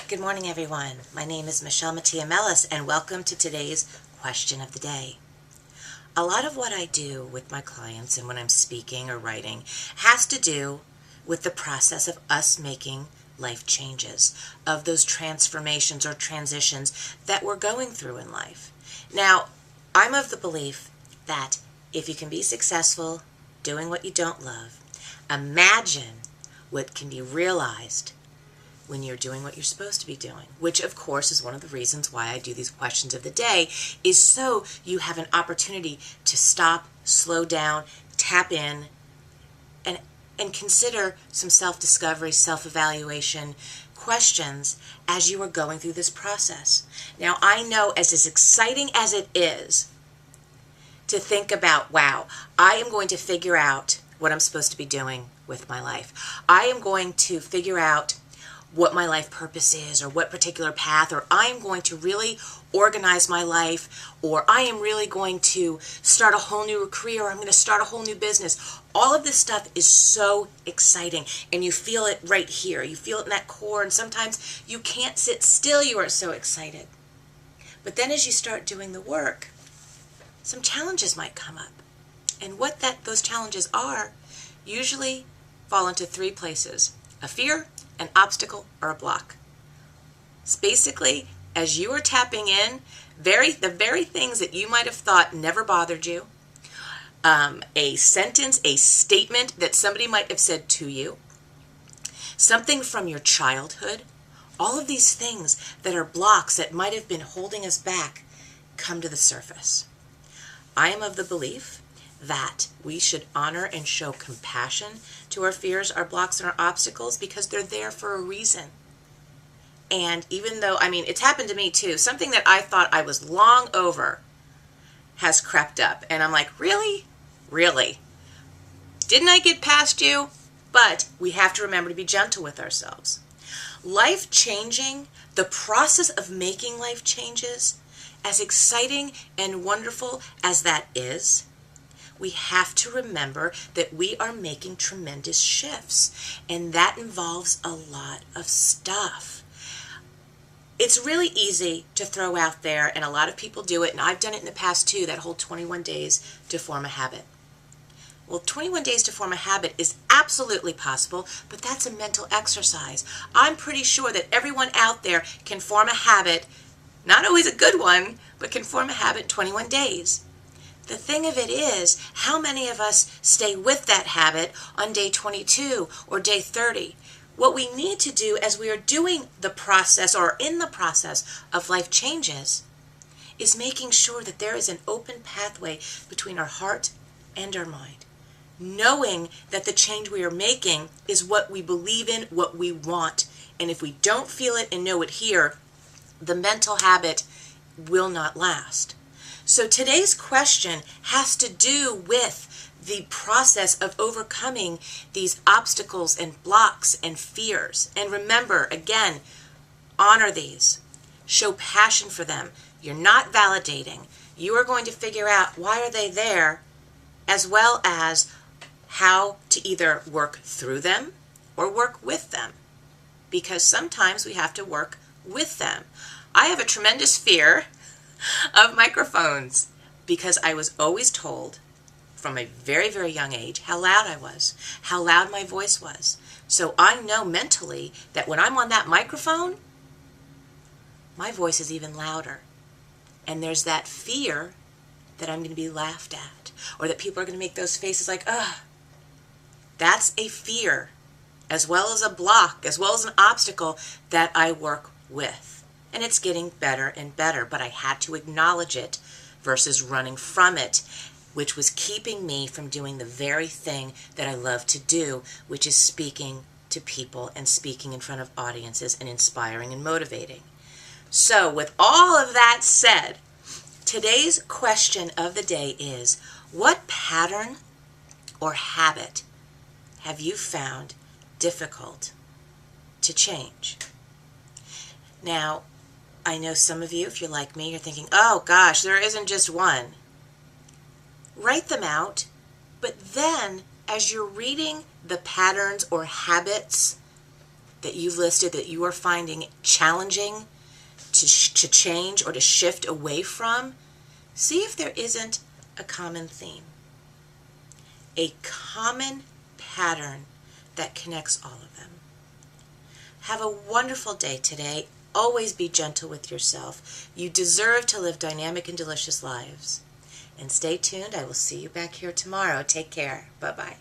Good morning, everyone. My name is Michele and welcome to today's question of the day. A lot of what I do with my clients and when I'm speaking or writing has to do with the process of us making life changes, of those transformations or transitions that we're going through in life. Now, I'm of the belief that if you can be successful doing what you don't love, imagine what can be realized when you're doing what you're supposed to be doing, which of course is one of the reasons why I do these questions of the day, is so you have an opportunity to stop, slow down, tap in, and consider some self-discovery, self-evaluation questions as you are going through this process. Now, I know as exciting as it is to think about, wow, I am going to figure out what I'm supposed to be doing with my life. I am going to figure out what my life purpose is, or what particular path, or I am going to really organize my life, or I am really going to start a whole new career, or I'm going to start a whole new business. All of this stuff is so exciting, and you feel it right here. You feel it in that core, and sometimes you can't sit still. You are so excited. But then as you start doing the work, some challenges might come up. And what those challenges are usually fall into three places: a fear, an obstacle, or a block. It's basically, as you are tapping in, the very things that you might have thought never bothered you, a sentence, a statement that somebody might have said to you, something from your childhood, all of these things that are blocks that might have been holding us back come to the surface. I am of the belief that we should honor and show compassion to our fears, our blocks, and our obstacles, because they're there for a reason. And even though, it's happened to me too, something that I thought I was long over has crept up. And I'm like, really? Really? Didn't I get past you? But we have to remember to be gentle with ourselves. Life changing, the process of making life changes, as exciting and wonderful as that is, we have to remember that we are making tremendous shifts, and that involves a lot of stuff. It's really easy to throw out there, and a lot of people do it, and I've done it in the past too, that whole 21 days to form a habit. Well, 21 days to form a habit is absolutely possible, but that's a mental exercise. I'm pretty sure that everyone out there can form a habit, not always a good one, but can form a habit in 21 days. The thing of it is, how many of us stay with that habit on day 22 or day 30? What we need to do as we are doing the process or in the process of life changes is making sure that there is an open pathway between our heart and our mind. Knowing that the change we are making is what we believe in, what we want. And if we don't feel it and know it here, the mental habit will not last. So today's question has to do with the process of overcoming these obstacles and blocks and fears. And remember, again, honor these. Show passion for them. You're not validating. You are going to figure out why are they there, as well as how to either work through them or work with them. Because sometimes we have to work with them. I have a tremendous fear of microphones because I was always told from a very, very young age how loud I was, how loud my voice was. So I know mentally that when I'm on that microphone, my voice is even louder. And there's that fear that I'm going to be laughed at, or that people are going to make those faces like, ugh. That's a fear, as well as a block, as well as an obstacle that I work with. And it's getting better and better, but I had to acknowledge it versus running from it, which was keeping me from doing the very thing that I love to do, which is speaking to people and speaking in front of audiences and inspiring and motivating. So with all of that said, today's question of the day is, what pattern or habit have you found difficult to change? Now, I know some of you, if you're like me, you're thinking, oh gosh, there isn't just one. Write them out, but then as you're reading the patterns or habits that you've listed that you are finding challenging to change or to shift away from, see if there isn't a common theme, a common pattern that connects all of them. Have a wonderful day today. Always be gentle with yourself. You deserve to live dynamic and delicious lives. And stay tuned. I will see you back here tomorrow. Take care. Bye-bye.